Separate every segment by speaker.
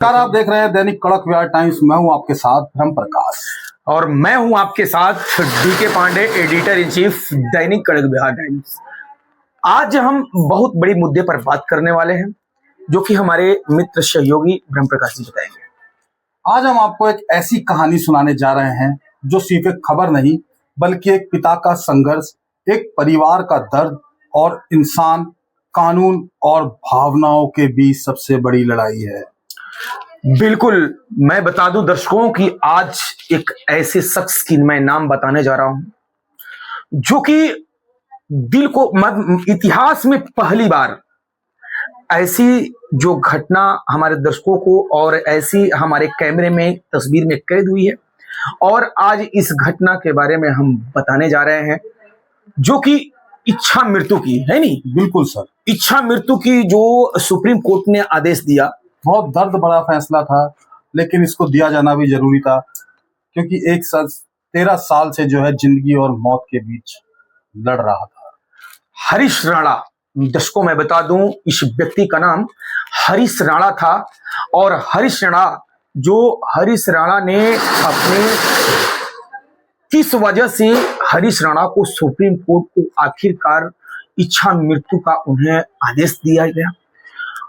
Speaker 1: नमस्कार, आप देख रहे हैं दैनिक कड़क बिहार टाइम्स। मैं हूं आपके साथ ब्रह्म प्रकाश
Speaker 2: और मैं हूं आपके साथ D K Pandey, editor in chief Dainik Kadak Bihar times. आज हम बहुत बड़ी मुद्दे पर बात करने वाले हैं जो कि हमारे मित्र सहयोगी ब्रह्म प्रकाश जी बताएंगे।
Speaker 1: आज हम आपको एक ऐसी कहानी सुनाने जा रहे हैं जो सिर्फ एक खबर नहीं बल्कि एक पिता का संघर्ष, एक परिवार का दर्द और इंसान, कानून और भावनाओं के बीच सबसे बड़ी लड़ाई है।
Speaker 2: बिल्कुल, मैं बता दूं दर्शकों की आज एक ऐसे शख्स की मैं नाम बताने जा रहा हूं जो कि दिल को इतिहास में पहली बार ऐसी जो घटना हमारे दर्शकों को और ऐसी हमारे कैमरे में तस्वीर में कैद हुई है और आज इस घटना के बारे में हम बताने जा रहे हैं जो कि इच्छा मृत्यु की है। नहीं,
Speaker 1: बिल्कुल सर,
Speaker 2: इच्छा मृत्यु की जो सुप्रीम कोर्ट ने आदेश दिया,
Speaker 1: बहुत दर्द भरा फैसला था, लेकिन इसको दिया जाना भी जरूरी था क्योंकि एक शख्स 13 साल से जो है जिंदगी और मौत के बीच लड़ रहा था।
Speaker 2: हरीश राणा, दर्शकों मैं बता दूं इस व्यक्ति का नाम हरीश राणा था और हरीश राणा ने अपने किस वजह से हरीश राणा को सुप्रीम कोर्ट को आखिरकार इच्छा मृत्यु का उन्हें आदेश दिया गया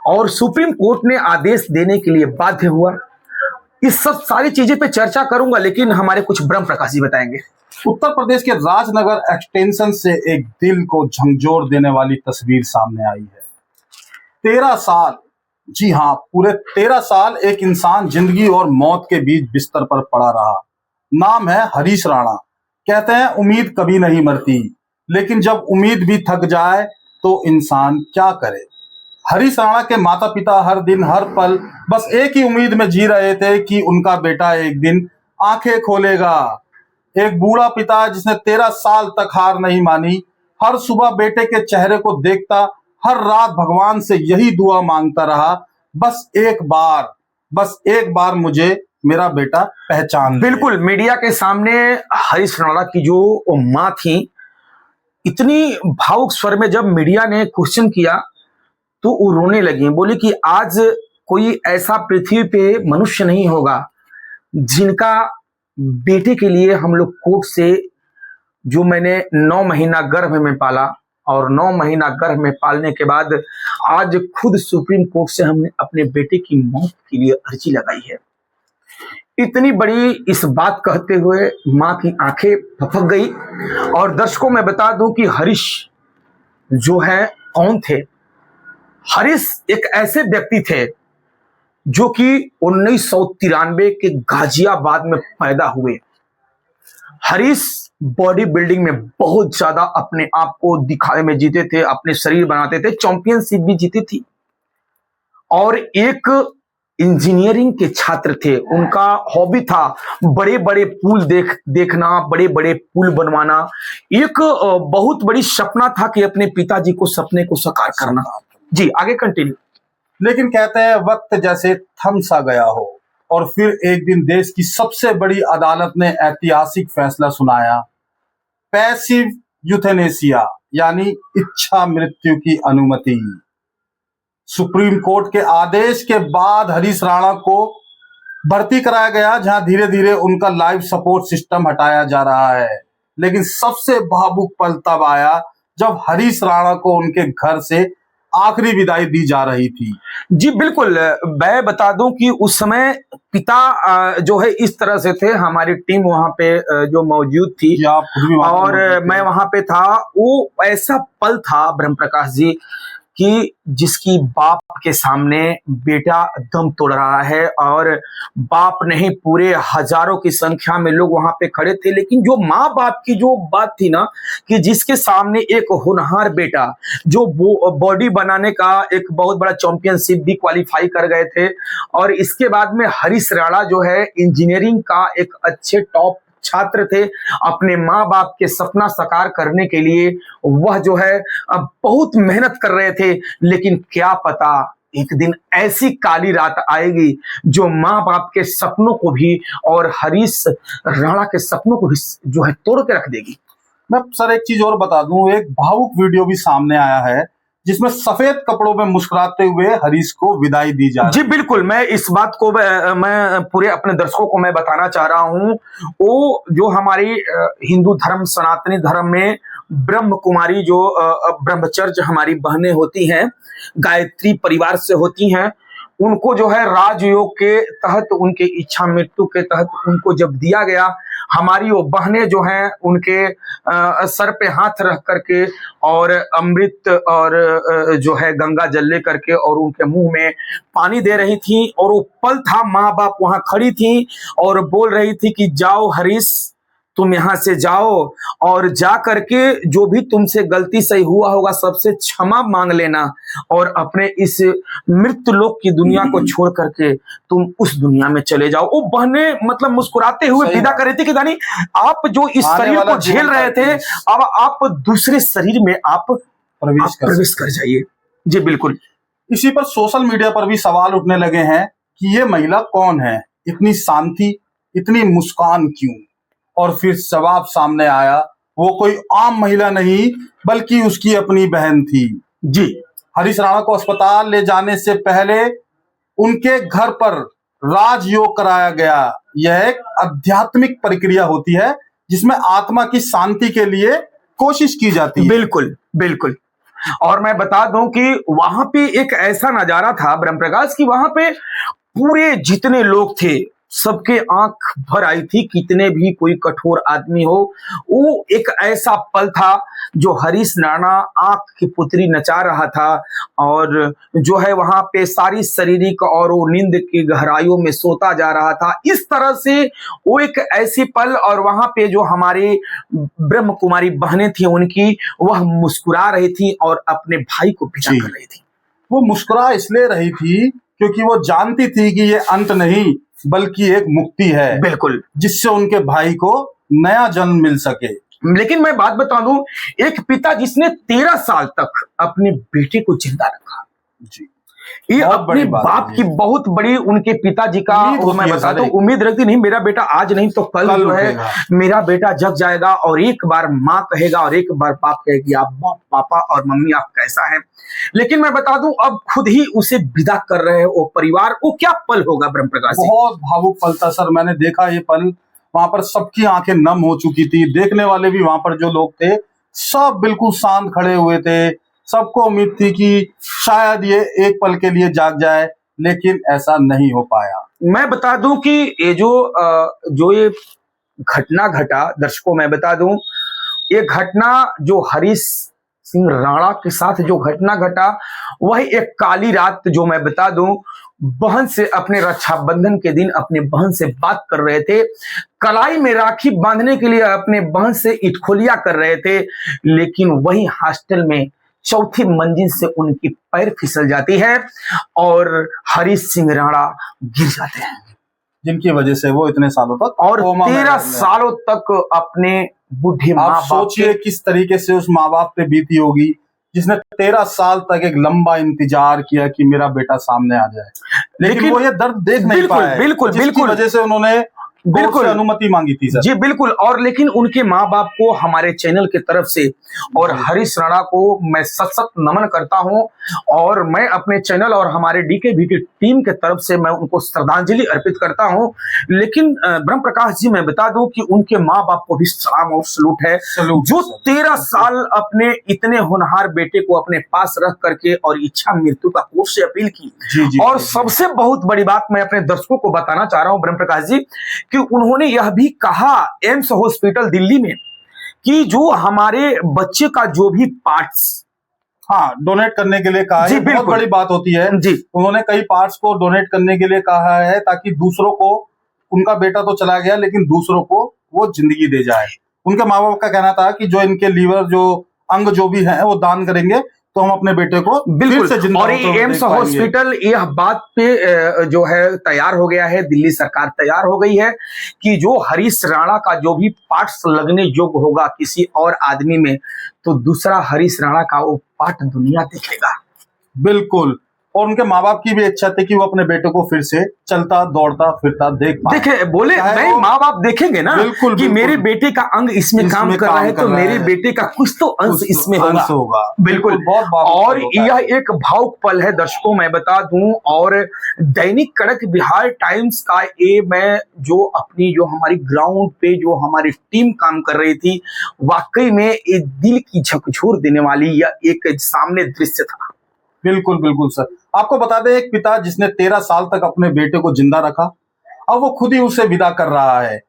Speaker 2: और सुप्रीम कोर्ट ने आदेश देने के लिए बाध्य हुआ। इस सब सारी चीजें पे चर्चा करूंगा, लेकिन हमारे कुछ ब्रह्म प्रकाश जी बताएंगे।
Speaker 1: उत्तर प्रदेश के राजनगर एक्सटेंशन से एक दिल को झंझोर देने वाली तस्वीर सामने आई है। 13 साल, जी हाँ, पूरे 13 साल एक इंसान जिंदगी और मौत के बीच बिस्तर पर पड़ा रहा। नाम है हरीश राणा। कहते हैं उम्मीद कभी नहीं मरती, लेकिन जब उम्मीद भी थक जाए तो इंसान क्या करे। हरीश राणा के माता पिता हर दिन हर पल बस एक ही उम्मीद में जी रहे थे कि उनका बेटा एक दिन आंखें खोलेगा। एक बूढ़ा पिता जिसने 13 साल तक हार नहीं मानी, हर सुबह बेटे के चेहरे को देखता, हर रात भगवान से यही दुआ मांगता रहा, बस एक बार मुझे मेरा बेटा पहचान ले।
Speaker 2: बिल्कुल, मीडिया के सामने हरीश राणा की जो मां थी, इतनी भावुक स्वर में जब मीडिया ने क्वेश्चन किया तो वो रोने लगी, बोली कि आज कोई ऐसा पृथ्वी पे मनुष्य नहीं होगा जिनका बेटे के लिए हम लोग कोर्ट से, जो मैंने 9 महीना गर्भ में पाला और 9 महीना गर्भ में पालने के बाद आज खुद सुप्रीम कोर्ट से हमने अपने बेटे की मौत के लिए अर्जी लगाई है। इतनी बड़ी इस बात कहते हुए मां की आंखें फपक गई। और दर्शकों मैं बता दूं कि हरीश जो है कौन थे। हरीश एक ऐसे व्यक्ति थे जो कि 1993 के गाजियाबाद में पैदा हुए। हरीश बॉडी बिल्डिंग में बहुत ज्यादा अपने आप को दिखावे में जीते थे, अपने शरीर बनाते थे, चैंपियनशिप भी जीती थी और एक इंजीनियरिंग के छात्र थे। उनका हॉबी था बड़े बड़े पुल देखना, बड़े बड़े पुल बनवाना। एक बहुत बड़ी सपना था कि अपने पिताजी को सपने को साकार करना। जी आगे कंटिन्यू।
Speaker 1: लेकिन कहते हैं वक्त जैसे थम सा गया हो और फिर एक दिन देश की सबसे बड़ी अदालत ने ऐतिहासिक फैसला सुनाया। पैसिव यूथेनेसिया यानी इच्छा मृत्यु की अनुमति। सुप्रीम कोर्ट के आदेश के बाद हरीश राणा को भर्ती कराया गया, जहां धीरे धीरे उनका लाइफ सपोर्ट सिस्टम हटाया जा रहा है। लेकिन सबसे भावुक पल तब आया जब हरीश राणा को उनके घर से आखिरी विदाई दी जा रही थी।
Speaker 2: जी बिल्कुल, मैं बता दूं कि उस समय पिता जो है इस तरह से थे। हमारी टीम वहां पे जो मौजूद थी और मैं वहां पे था। वो ऐसा पल था ब्रह्म प्रकाश जी कि जिसकी बाप के सामने बेटा दम तोड़ रहा है और बाप नहीं पूरे हजारों की संख्या में लोग वहां पे खड़े थे। लेकिन जो माँ बाप की जो बात थी ना, कि जिसके सामने एक होनहार बेटा जो बॉडी बनाने का एक बहुत बड़ा चैंपियनशिप भी क्वालिफाई कर गए थे और इसके बाद में हरीश राणा जो है इंजीनियरिंग का एक अच्छे टॉप छात्र थे, अपने माँ बाप के सपना साकार करने के लिए वह जो है बहुत मेहनत कर रहे थे। लेकिन क्या पता एक दिन ऐसी काली रात आएगी जो माँ बाप के सपनों को भी और हरीश राणा के सपनों को भी जो है तोड़ के रख देगी।
Speaker 1: मैं सर एक चीज और बता दूं, एक भावुक वीडियो भी सामने आया है जिसमें सफेद कपड़ों में मुस्कुराते हुए हरीश को विदाई दी जा रही
Speaker 2: जी बिल्कुल, मैं इस बात को मैं पूरे अपने दर्शकों को मैं बताना चाह रहा हूं। वो जो हमारी हिंदू धर्म, सनातनी धर्म में ब्रह्म कुमारी जो ब्रह्मचर्य हमारी बहनें होती हैं, गायत्री परिवार से होती हैं, उनको जो है राजयोग के तहत, उनके इच्छा मृत्यु के तहत उनको जब दिया गया, हमारी वो बहनें जो हैं उनके सर पे हाथ रख करके और अमृत और जो है गंगा जल ले करके और उनके मुंह में पानी दे रही थी। और वो पल था, माँ बाप वहां खड़ी थी और बोल रही थी कि जाओ हरीश, तुम यहां से जाओ और जा करके जो भी तुमसे गलती सही हुआ होगा सबसे क्षमा मांग लेना और अपने इस मृत्यु लोक की दुनिया को छोड़ करके तुम उस दुनिया में चले जाओ। वो बहने मतलब मुस्कुराते हुए विदा कर रही थी कि दानी आप जो इस शरीर को झेल रहे थे, अब आप दूसरे शरीर में आप प्रवेश कर जाइए। जी बिल्कुल।
Speaker 1: इसी पर सोशल मीडिया पर भी सवाल उठने लगे हैं कि ये महिला कौन है, इतनी शांति, इतनी मुस्कान क्यों? और फिर जवाब सामने आया, वो कोई आम महिला नहीं बल्कि उसकी अपनी बहन थी।
Speaker 2: जी,
Speaker 1: हरीश राणा को अस्पताल ले जाने से पहले उनके घर पर राजयोग कराया गया। यह एक आध्यात्मिक प्रक्रिया होती है जिसमें आत्मा की शांति के लिए कोशिश की जाती है।
Speaker 2: बिल्कुल बिल्कुल। और मैं बता दूं कि वहां पे एक ऐसा नजारा था ब्रह्म प्रकाश की, वहां पे पूरे जितने लोग थे सबके आंख भर आई थी, कितने भी कोई कठोर आदमी हो। वो एक ऐसा पल था जो हरीश राणा आंख की पुतरी नचा रहा था और जो है वहां पे सारी शारीरिक और वो नींद की गहराइयों में सोता जा रहा था। इस तरह से वो एक ऐसी पल, और वहां पे जो हमारी ब्रह्म कुमारी बहनें थी उनकी, वह मुस्कुरा रही थी और अपने भाई को विदा कर रही थी।
Speaker 1: वो मुस्कुरा इसलिए रही थी क्योंकि वो जानती थी कि ये अंत नहीं बल्कि एक मुक्ति है,
Speaker 2: बिल्कुल,
Speaker 1: जिससे उनके भाई को नया जन्म मिल सके।
Speaker 2: लेकिन मैं बात बता दूं, एक पिता जिसने 13 साल तक अपने बेटे को जिंदा रखा,
Speaker 1: जी,
Speaker 2: ये अपने बाप की बहुत बड़ी उनके पिताजी का, मैं बता दूं, उम्मीद रखती नहीं मेरा बेटा आज नहीं तो कल जो है मेरा बेटा जग जाएगा और एक बार माँ कहेगा और एक बार बाप कहेगी आप पापा और मम्मी आप कैसा है। लेकिन मैं बता दूं अब खुद ही उसे विदा कर रहे हैं वो परिवार। वो क्या पल होगा ब्रह्म प्रकाश?
Speaker 1: बहुत भावुक पल था सर, मैंने देखा ये पल। वहां पर सबकी आंखें नम हो चुकी थी, देखने वाले भी वहां पर जो लोग थे सब बिल्कुल शांत खड़े हुए थे। सबको उम्मीद थी कि शायद ये एक पल के लिए जाग जाए, लेकिन ऐसा नहीं हो पाया।
Speaker 2: मैं बता दूं कि ये जो ये घटना घटा, दर्शकों मैं बता दूं, ये घटना जो हरीश सिंह राणा के साथ जो घटना घटा वह एक काली रात, जो मैं बता दूं, बहन से अपने रक्षाबंधन के दिन अपने बहन से बात कर रहे थे, कलाई में राखी बांधने के लिए अपने बहन से इटखोलिया कर रहे थे, लेकिन वही हॉस्टल में चौथी मंजिल से उनकी पैर फिसल जाती है और हरीश सिंह राणा गिर जाते हैं,
Speaker 1: जिनकी वजह से वो इतने सालों तक
Speaker 2: और 13 सालों तक अपने बूढ़े माँ बाप,
Speaker 1: सोचिए किस तरीके से उस माँ बाप पे बीती होगी जिसने 13 साल तक एक लंबा इंतजार किया कि मेरा बेटा सामने आ जाए, लेकिन वो ये दर्द देख नहीं पाए।
Speaker 2: बिल्कुल
Speaker 1: जिसकी वजह से उन्होंने बिल्कुल अनुमति मांगी थी सर।
Speaker 2: जी बिल्कुल। और लेकिन उनके माँ बाप को हमारे चैनल की तरफ से और हरीश राणा को मैं सशक्त नमन करता हूं, और मैं अपने चैनल और हमारे DKV की टीम के तरफ से मैं उनको श्रद्धांजलि अर्पित करता हूं। लेकिन ब्रह्म प्रकाश जी, मैं बता दूं कि उनके माँ बाप को भी सलाम और सलूट है, जो 13 साल अपने इतने होनहार बेटे को अपने पास रख करके और इच्छा मृत्यु का कोर्ट से अपील की। और सबसे बहुत बड़ी बात मैं अपने दर्शकों को बताना चाह रहा हूं ब्रह्म प्रकाश जी, कि उन्होंने यह भी कहा एम्स हॉस्पिटल दिल्ली में कि जो हमारे बच्चे का जो भी पार्ट्स,
Speaker 1: हाँ, डोनेट करने के लिए कहा है। बहुत बड़ी बात होती है जी। उन्होंने कई पार्ट्स को डोनेट करने के लिए कहा है ताकि दूसरों को, उनका बेटा तो चला गया लेकिन दूसरों को वो जिंदगी दे जाए। उनके माँ बाप का कहना था कि जो इनके लीवर, जो अंग जो भी है वो दान करेंगे तो हम अपने बेटे को बिल्कुल से जिंदा, और
Speaker 2: एम्स हॉस्पिटल यह बात पे जो है तैयार हो गया है, दिल्ली सरकार तैयार हो गई है कि जो हरीश राणा का जो भी पार्ट्स लगने योग्य होगा किसी और आदमी में, तो दूसरा हरीश राणा का वो पार्ट दुनिया देखेगा।
Speaker 1: बिल्कुल। और उनके माँ बाप की भी इच्छा थी कि वो अपने बेटे को फिर से चलता दौड़ता फिरता देख पाए।
Speaker 2: देखे बोले
Speaker 1: चाहे
Speaker 2: नहीं,
Speaker 1: वो-
Speaker 2: माँ बाप देखेंगे ना
Speaker 1: बिल्कुल,
Speaker 2: कि
Speaker 1: बिल्कुल।
Speaker 2: मेरे बेटे का अंग इसमें काम कर रहा है, तो मेरे बेटे का कुछ तो अंश
Speaker 1: कुछ तो
Speaker 2: इसमें
Speaker 1: अंश
Speaker 2: होगा।
Speaker 1: होगा।
Speaker 2: बिल्कुल।
Speaker 1: बहुत भावुक
Speaker 2: और
Speaker 1: पल होता है।
Speaker 2: यह एक भावुक पल है दर्शकों, मैं बता दूं। और दैनिक कड़क बिहार टाइम्स का ये मैं जो अपनी जो हमारी ग्राउंड पे जो हमारी टीम काम कर रही थी, वाकई में ये दिल की झकझोर देने वाली यह एक सामने दृश्य था।
Speaker 1: बिल्कुल बिल्कुल सर। आपको बता दें, एक पिता जिसने 13 साल तक अपने बेटे को जिंदा रखा, अब वो खुद ही उसे विदा कर रहा है।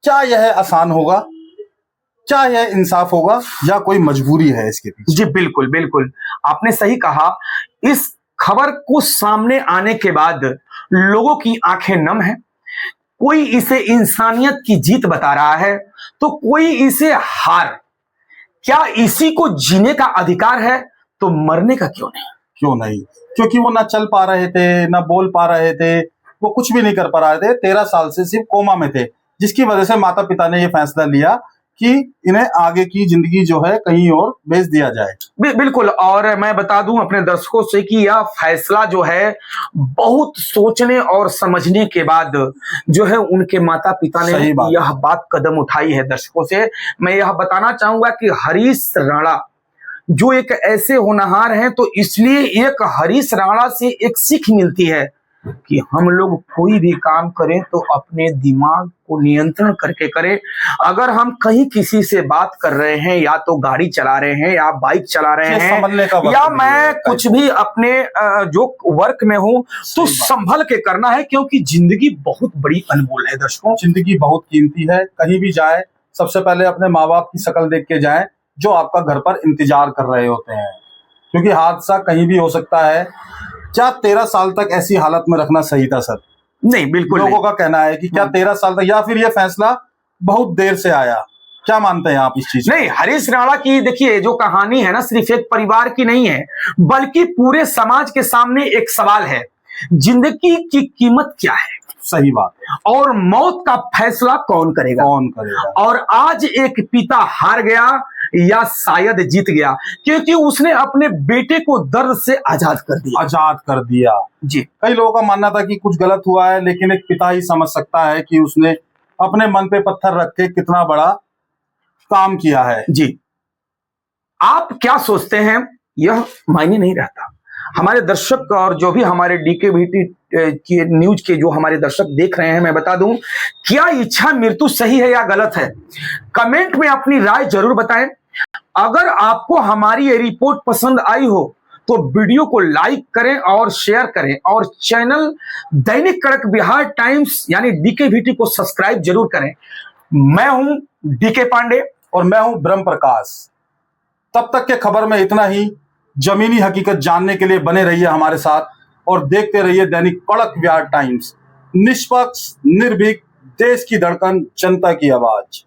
Speaker 1: क्या यह आसान होगा? क्या यह इंसाफ होगा, या कोई मजबूरी है इसके पीछे?
Speaker 2: जी बिल्कुल बिल्कुल, आपने सही कहा। इस खबर को सामने आने के बाद लोगों की आंखें नम हैं। कोई इसे इंसानियत की जीत बता रहा है, तो कोई इसे हार। क्या इसी को जीने का अधिकार है, तो मरने का क्यों नहीं?
Speaker 1: क्यों नहीं? क्योंकि वो ना चल पा रहे थे, ना बोल पा रहे थे, वो कुछ भी नहीं कर पा रहे थे। 13 साल से सिर्फ कोमा में थे, जिसकी वजह से माता पिता ने ये फैसला लिया कि इन्हें आगे की जिंदगी जो है कहीं और भेज दिया जाए।
Speaker 2: बिल्कुल। और मैं बता दूं अपने दर्शकों से कि यह फैसला जो है बहुत सोचने और समझने के बाद जो है उनके माता पिता ने
Speaker 1: सही बात
Speaker 2: यह बात कदम उठाई है। दर्शकों से मैं यह बताना चाहूंगा कि हरीश राणा जो एक ऐसे होनहार हैं, तो इसलिए एक हरीश राणा से एक सीख मिलती है कि हम लोग कोई भी काम करें तो अपने दिमाग को नियंत्रण करके करें। अगर हम कहीं किसी से बात कर रहे हैं, या तो गाड़ी चला रहे हैं, या बाइक चला रहे
Speaker 1: ये संभलने का
Speaker 2: हैं,
Speaker 1: वक्त
Speaker 2: या
Speaker 1: भी
Speaker 2: मैं
Speaker 1: है।
Speaker 2: कुछ भी अपने जो वर्क में हूं, तो संभल के करना है, क्योंकि जिंदगी बहुत बड़ी अनमोल है दर्शकों।
Speaker 1: जिंदगी बहुत कीमती है। कहीं भी जाए, सबसे पहले अपने माँ बाप की शक्ल देख के जाए, जो आपका घर पर इंतजार कर रहे होते हैं, क्योंकि हादसा कहीं भी हो सकता है। क्या 13 साल तक ऐसी हालत में रखना सही था सर?
Speaker 2: नहीं, बिल्कुल
Speaker 1: लोगों
Speaker 2: नहीं।
Speaker 1: का कहना है कि क्या 13 साल तक, या फिर ये फैसला बहुत देर से आया? क्या मानते हैं आप इस चीज को?
Speaker 2: नहीं, हरीश राणा की देखिए जो कहानी है ना, सिर्फ एक परिवार की नहीं है, बल्कि पूरे समाज के सामने एक सवाल है। जिंदगी की कीमत क्या है,
Speaker 1: सही बात है।
Speaker 2: और मौत का फैसला कौन करेगा?
Speaker 1: कौन करेगा?
Speaker 2: और आज एक पिता हार गया, या शायद जीत गया, क्योंकि उसने अपने बेटे को दर्द से आजाद कर दिया।
Speaker 1: आजाद कर दिया।
Speaker 2: जी।
Speaker 1: कई लोगों का मानना था कि कुछ गलत हुआ है, लेकिन एक पिता ही समझ सकता है कि उसने अपने मन पे पत्थर रख के कितना बड़ा काम किया है।
Speaker 2: जी, आप क्या सोचते हैं, यह मायने नहीं रहता। हमारे दर्शक और जो भी हमारे डीकेबीटी के न्यूज के जो हमारे दर्शक देख रहे हैं, मैं बता दूं, क्या इच्छा मृत्यु सही है या गलत है? कमेंट में अपनी राय जरूर बताएं। अगर आपको हमारी ये रिपोर्ट पसंद आई हो, तो वीडियो को लाइक करें और शेयर करें, और चैनल दैनिक कड़क बिहार टाइम्स यानी डीकेबीटी को सब्सक्राइब जरूर करें। मैं हूं डीके पांडे,
Speaker 1: और मैं हूं ब्रह्म प्रकाश। तब तक के खबर में इतना ही। जमीनी हकीकत जानने के लिए बने रहिए हमारे साथ, और देखते रहिए दैनिक कड़क बिहार टाइम्स। निष्पक्ष, निर्भीक, देश की धड़कन, जनता की आवाज।